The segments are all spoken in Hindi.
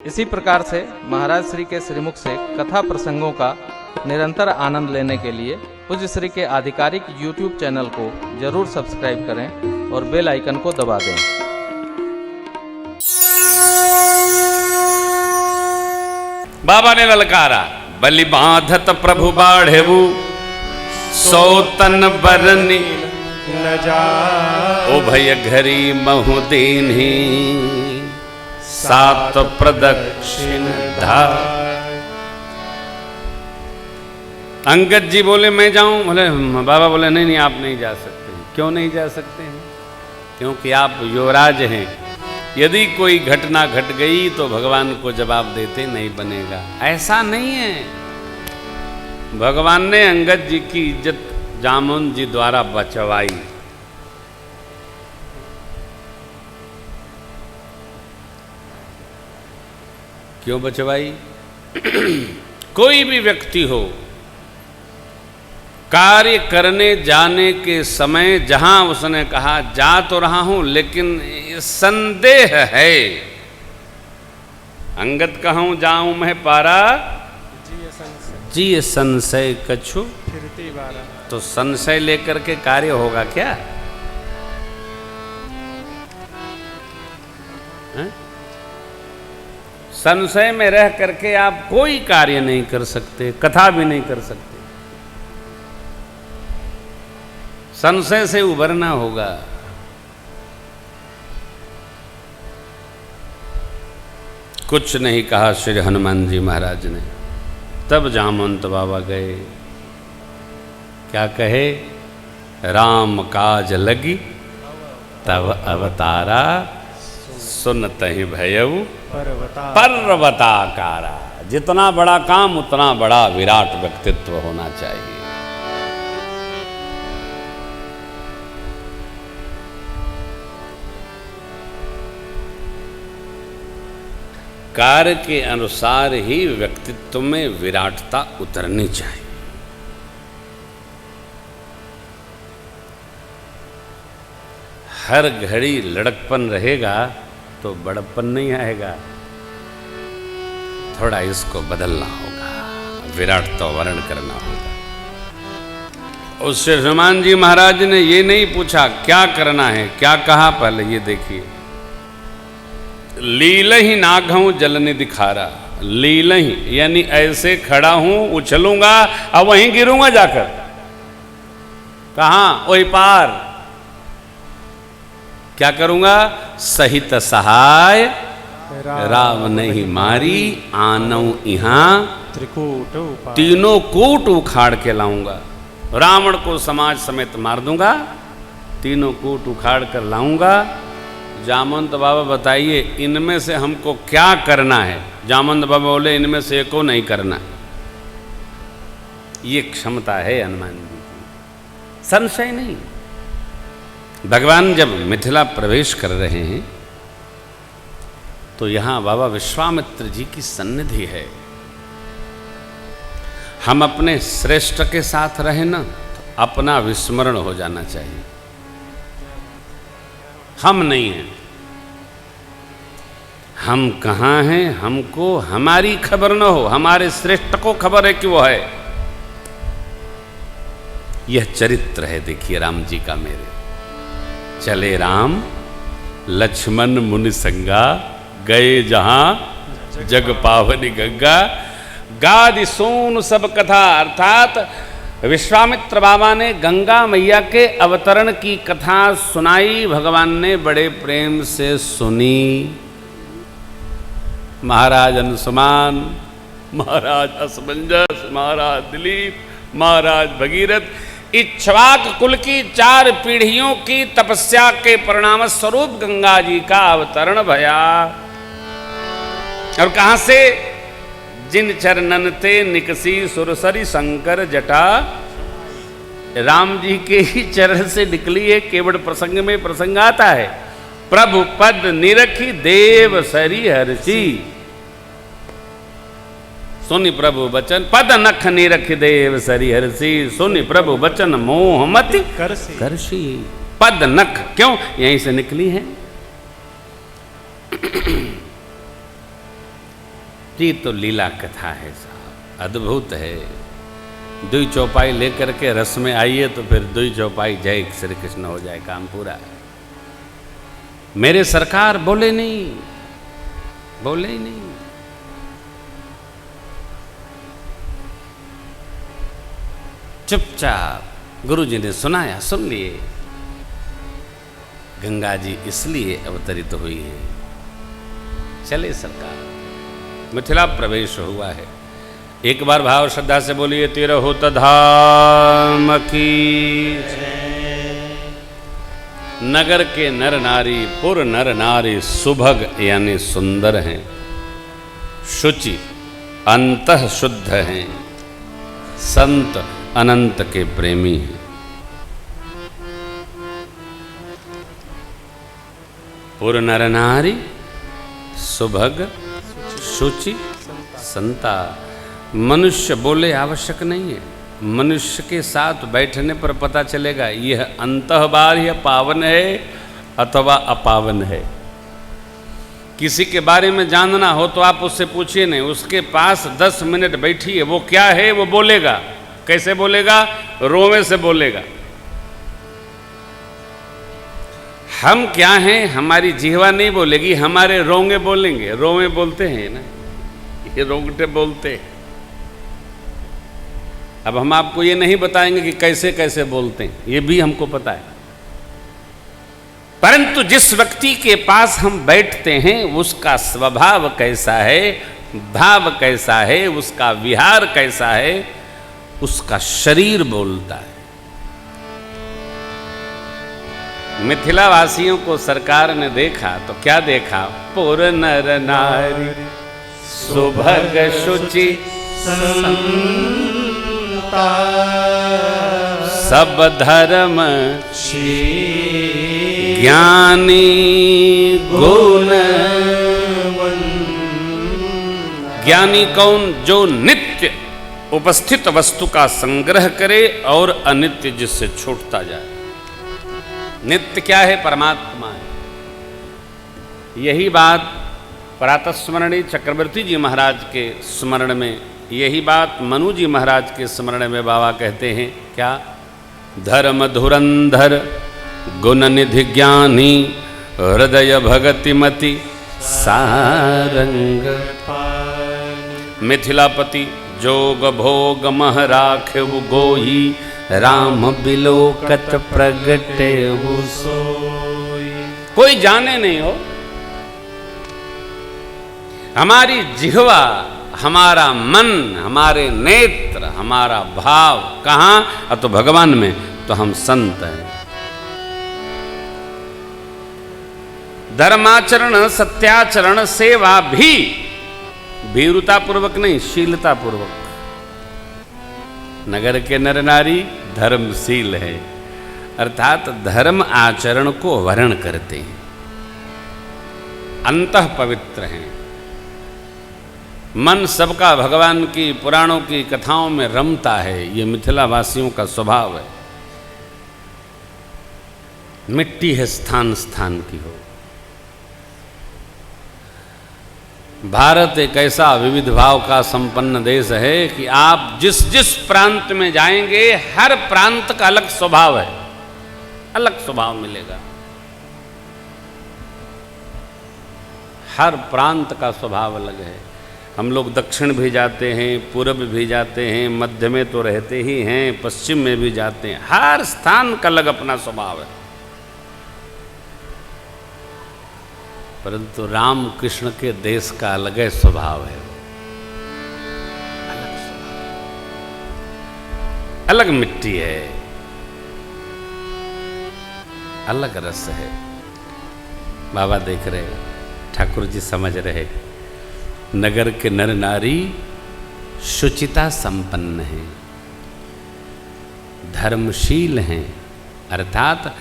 इसी प्रकार से महाराज श्री के श्रीमुख से कथा प्रसंगों का निरंतर आनंद लेने के लिए पूज्य श्री के आधिकारिक YouTube चैनल को जरूर सब्सक्राइब करें और बेल आइकन को दबा दें। बाबा ने ललकारा, बलि बांधत प्रभु बाढ़ेबू, सौतन बरनी ओ भय घरी महु दीन्ही, सात प्रदक्षिण धार। अंगद जी बोले मैं जाऊं, बोले बाबा बोले नहीं आप नहीं जा सकते। क्यों नहीं जा सकते हैं? क्योंकि आप युवराज हैं, यदि कोई घटना घट गई तो भगवान को जवाब देते नहीं बनेगा। ऐसा नहीं है, भगवान ने अंगद जी की इज्जत जामुन जी द्वारा बचवाई। क्यों बचवाई? कोई भी व्यक्ति हो, कार्य करने जाने के समय जहां उसने कहा जा तो रहा हूं लेकिन संदेह है, अंगद कहूं जाऊं मैं पारा, जी संशय कछु फिरती बारा। तो संशय लेकर के कार्य होगा क्या? संशय में रह करके आप कोई कार्य नहीं कर सकते, कथा भी नहीं कर सकते। संशय से उबरना होगा। कुछ नहीं कहा श्री हनुमान जी महाराज ने। तब जामवंत बाबा गए, क्या कहे? राम काज लगी तब अवतारा, सुनत ही भयऊ पर्वताकारा। जितना बड़ा काम उतना बड़ा विराट व्यक्तित्व होना चाहिए। कार्य के अनुसार ही व्यक्तित्व में विराटता उतरनी चाहिए। हर घड़ी लड़कपन रहेगा तो बड़प्पन नहीं आएगा, थोड़ा इसको बदलना होगा, विराटता वर्ण करना होगा। उससे हनुमान जी महाराज ने ये नहीं पूछा क्या करना है, क्या कहा? पहले ये देखिए, लील ही नाघऊ जल ने दिखारा। लील ही यानी ऐसे खड़ा हूं, उछलूंगा और वहीं गिरूंगा जाकर। कहां? वही पार। क्या करूंगा? सहित सहाय राम नहीं मारी, आनऊ इहां तीनों कूट उखाड़ के लाऊंगा। रावण को समाज समेत मार दूंगा, तीनों कूट उखाड़ कर लाऊंगा। जामवंत बाबा बताइए इनमें से हमको क्या करना है? जामवंत बाबा बोले इनमें से एको नहीं करना। ये क्षमता है हनुमान जी की, संशय नहीं। भगवान जब मिथिला प्रवेश कर रहे हैं तो यहां बाबा विश्वामित्र जी की सन्निधि है। हम अपने श्रेष्ठ के साथ रहे ना तो अपना विस्मरण हो जाना चाहिए। हम नहीं हैं, हम कहाँ हैं हमको हमारी खबर न हो, हमारे श्रेष्ठ को खबर है कि वो है। यह चरित्र है देखिए राम जी का। मेरे चले राम लक्ष्मण मुनि संगा, गए जहां जग पावनी गंगा। गादि सोन सब कथा, अर्थात विश्वामित्र बाबा ने गंगा मैया के अवतरण की कथा सुनाई। भगवान ने बड़े प्रेम से सुनी। महाराज अंशुमान, महाराज असमंजस, महाराज दिलीप, महाराज भगीरथ, इक्ष्वाक कुल की 4 पीढ़ियों की तपस्या के परिणाम स्वरूप गंगा जी का अवतरण भया। और कहां से? जिन चरणन ते निकसी सुरसरी शंकर जटा। राम जी के ही चरण से निकली है। केवल प्रसंग में प्रसंग आता है, प्रभु पद निरखी देव सरी हर्षि। सुनि प्रभु बचन पद नख निरख देव सरी हर्षि। सुनि प्रभु बचन मोह मति करसी। पद नख क्यों? यहीं से निकली है। ये तो लीला कथा है साहब, अद्भुत है। दुई चौपाई लेकर के रस में आइए तो फिर दुई चौपाई जय श्री कृष्ण हो जाए, काम पूरा। मेरे सरकार बोले नहीं, बोले ही नहीं। चुपचाप गुरुजी ने सुनाया, सुन लिए। गंगा जी इसलिए अवतरित हुई है। चले सरकार, मिथिला प्रवेश हुआ है। एक बार भाव श्रद्धा से बोलिए, तिरहुत धाम की। नगर के नर नारी, पुर नर नारी सुभग यानी सुंदर हैं, शुचि अंतः शुद्ध हैं, संत अनंत के प्रेमी हैं। पुर नर नारी सुभग शुचि संता। मनुष्य बोले आवश्यक नहीं है, मनुष्य के साथ बैठने पर पता चलेगा यह अंतःबाह्य पावन है अथवा अपावन है। किसी के बारे में जानना हो तो आप उससे पूछिए नहीं, उसके पास 10 मिनट बैठिए, वो क्या है वो बोलेगा। कैसे बोलेगा? रोवे से बोलेगा। हम क्या हैं, हमारी जिह्वा नहीं बोलेगी, हमारे रोंगे बोलेंगे। रोवे बोलते हैं ना, ये रोंगटे बोलते हैं। अब हम आपको ये नहीं बताएंगे कि कैसे कैसे बोलते हैं, ये भी हमको पता है। परंतु जिस व्यक्ति के पास हम बैठते हैं उसका स्वभाव कैसा है, भाव कैसा है, उसका विहार कैसा है, उसका शरीर बोलता है। मिथिला वासियों को सरकार ने देखा तो क्या देखा? पुर नर नारी सुभग शुचि संता, सब धर्म ज्ञानी गुण। ज्ञानी कौन? जो नित्य उपस्थित वस्तु का संग्रह करे और अनित्य जिससे छूटता जाए। नित्य क्या है? परमात्मा है। यही बात प्रातस्मरणी चक्रवर्ती जी महाराज के स्मरण में, यही बात मनु जी महाराज के स्मरण में बाबा कहते हैं क्या? धर्म धुरंधर गुण निधि ज्ञानी, हृदय भगति मति सारंग। मिथिलापति जोग भोग मह राखेउ गोई, राम बिलोकत प्रगटे सोई। कोई जाने नहीं हो, हमारी जिह्वा, हमारा मन, हमारे नेत्र, हमारा भाव कहाँ? तो भगवान में। तो हम संत हैं। धर्माचरण, सत्याचरण, सेवा भी भीरुता पूर्वक नहीं, शीलता पूर्वक। नगर के नर नारी धर्मशील है, अर्थात धर्म आचरण को वर्ण करते हैं, अंतः पवित्र हैं। मन सबका भगवान की पुराणों की कथाओं में रमता है। ये मिथिला वासियों का स्वभाव है। मिट्टी है स्थान स्थान की हो। भारत एक ऐसा विविध भाव का संपन्न देश है कि आप जिस जिस प्रांत में जाएंगे हर प्रांत का अलग स्वभाव है, अलग स्वभाव मिलेगा। हर प्रांत का स्वभाव अलग है। हम लोग दक्षिण भी जाते हैं, पूर्व भी जाते हैं, मध्य में तो रहते ही हैं, पश्चिम में भी जाते हैं। हर स्थान का अलग अपना स्वभाव है। परंतु राम कृष्ण के देश का अलग स्वभाव है, अलग स्वभाव, अलग मिट्टी है, अलग रस है। बाबा देख रहे, ठाकुर जी समझ रहे। नगर के नर नारी शुचिता संपन्न हैं, धर्मशील हैं, अर्थात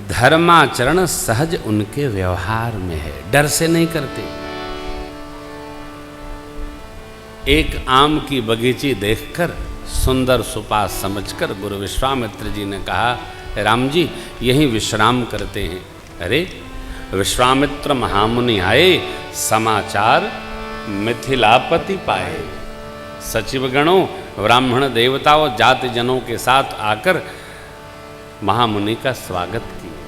धर्माचरण सहज उनके व्यवहार में है, डर से नहीं करते। एक आम की बगीची देखकर सुंदर सुपास समझकर गुरु विश्वामित्र जी ने कहा, राम जी यहीं विश्राम करते हैं। अरे विश्वामित्र महामुनि आए, समाचार मिथिलापति पाए। सचिव गणों, ब्राह्मण देवताओं, जाति जनों के साथ आकर महामुनि का स्वागत किए।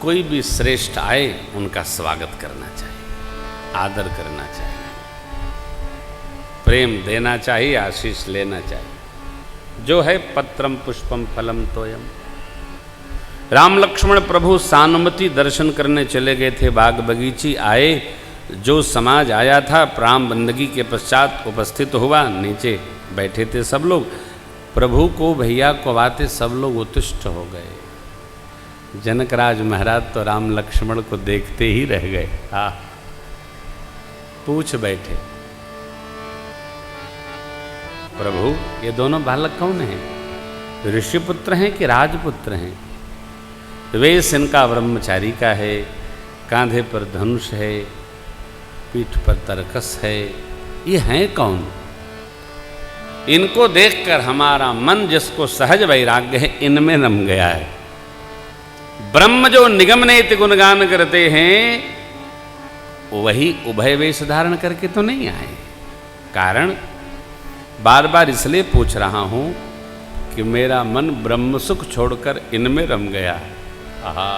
कोई भी श्रेष्ठ आए उनका स्वागत करना चाहिए, आदर करना चाहिए, प्रेम देना चाहिए, आशीष लेना चाहिए। जो है पत्रम पुष्पम फलम तोयम। राम लक्ष्मण प्रभु सानुमति दर्शन करने चले गए थे, बाग बगीची आए। जो समाज आया था राम बंदगी के पश्चात उपस्थित हुआ, नीचे बैठे थे सब लोग। प्रभु को भैया को आते सब लोग उत्तिष्ठ हो गए। जनकराज महाराज तो राम लक्ष्मण को देखते ही रह गए। हाँ, पूछ बैठे, प्रभु ये दोनों बालक कौन हैं? ऋषिपुत्र हैं कि राजपुत्र हैं? वेश इनका ब्रह्मचारी का है, कांधे पर धनुष है, पीठ पर तरकस है। ये हैं कौन? इनको देखकर हमारा मन, जिसको सहज वैराग्य है, इनमें रम गया है। ब्रह्म जो निगम नेति गुणगान करते हैं, वही उभय वेश धारण करके तो नहीं आए। कारण बार बार इसलिए पूछ रहा हूं कि मेरा मन ब्रह्म सुख छोड़कर इनमें रम गया है। आहा,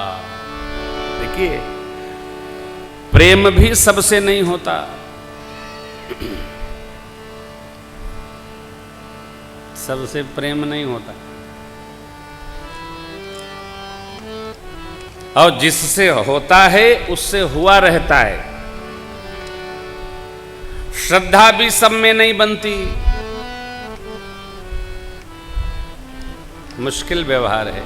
देखिए, प्रेम भी सबसे नहीं होता। सबसे प्रेम नहीं होता, और जिससे होता है उससे हुआ रहता है। श्रद्धा भी सब में नहीं बनती, मुश्किल व्यवहार है।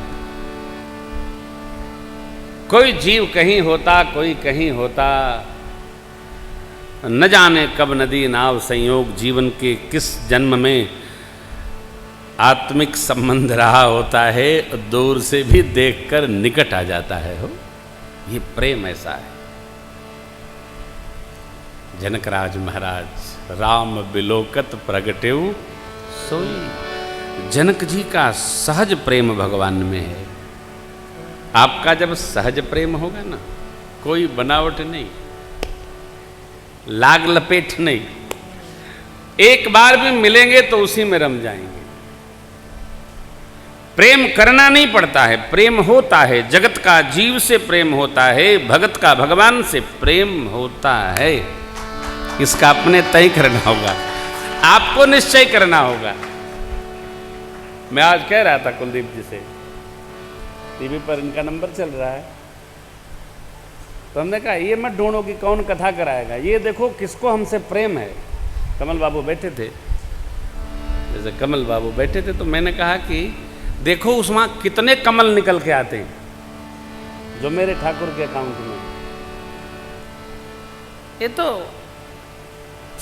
कोई जीव कहीं होता, कोई कहीं होता, न जाने कब नदी नाव संयोग जीवन के किस जन्म में आत्मिक संबंध रहा होता है, दूर से भी देखकर निकट आ जाता है। हो, ये प्रेम ऐसा है। जनकराज महाराज राम बिलोकत प्रगटेऊ सोई। जनक जी का सहज प्रेम भगवान में है। आपका जब सहज प्रेम होगा ना, कोई बनावट नहीं, लाग लपेट नहीं, एक बार भी मिलेंगे तो उसी में रम जाएंगे। प्रेम करना नहीं पड़ता है, प्रेम होता है। जगत का जीव से प्रेम होता है, भगत का भगवान से प्रेम होता है। इसका अपने तय करना होगा, आपको निश्चय करना होगा। मैं आज कह रहा था कुलदीप जी से, टीवी पर इनका नंबर चल रहा है, तो हमने कहा ये मत ढूंढो कि कौन कथा कराएगा, ये देखो किसको हमसे प्रेम है। कमल बाबू बैठे थे, जैसे कमल बाबू बैठे थे, तो मैंने कहा कि देखो उसमें कितने कमल निकल के आते हैं जो मेरे ठाकुर के अकाउंट में। ये तो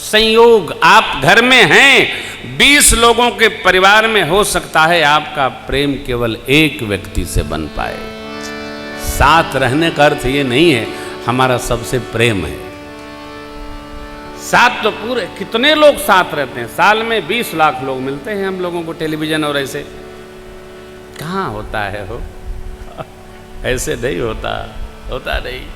संयोग, आप घर में हैं, 20 लोगों के परिवार में हो सकता है आपका प्रेम केवल एक व्यक्ति से बन पाए। साथ रहने का अर्थ ये नहीं है हमारा सबसे प्रेम है। साथ तो पूरे कितने लोग साथ रहते हैं, साल में 20 लाख लोग मिलते हैं हम लोगों को टेलीविजन और ऐसे। कहाँ होता है हो, ऐसे नहीं होता, होता नहीं।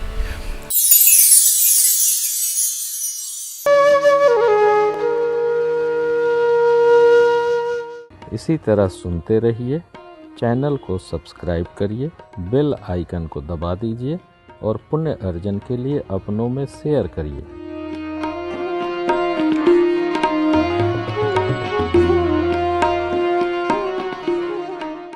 इसी तरह सुनते रहिए, चैनल को सब्सक्राइब करिए, बेल आइकन को दबा दीजिए और पुण्य अर्जन के लिए अपनों में शेयर करिए।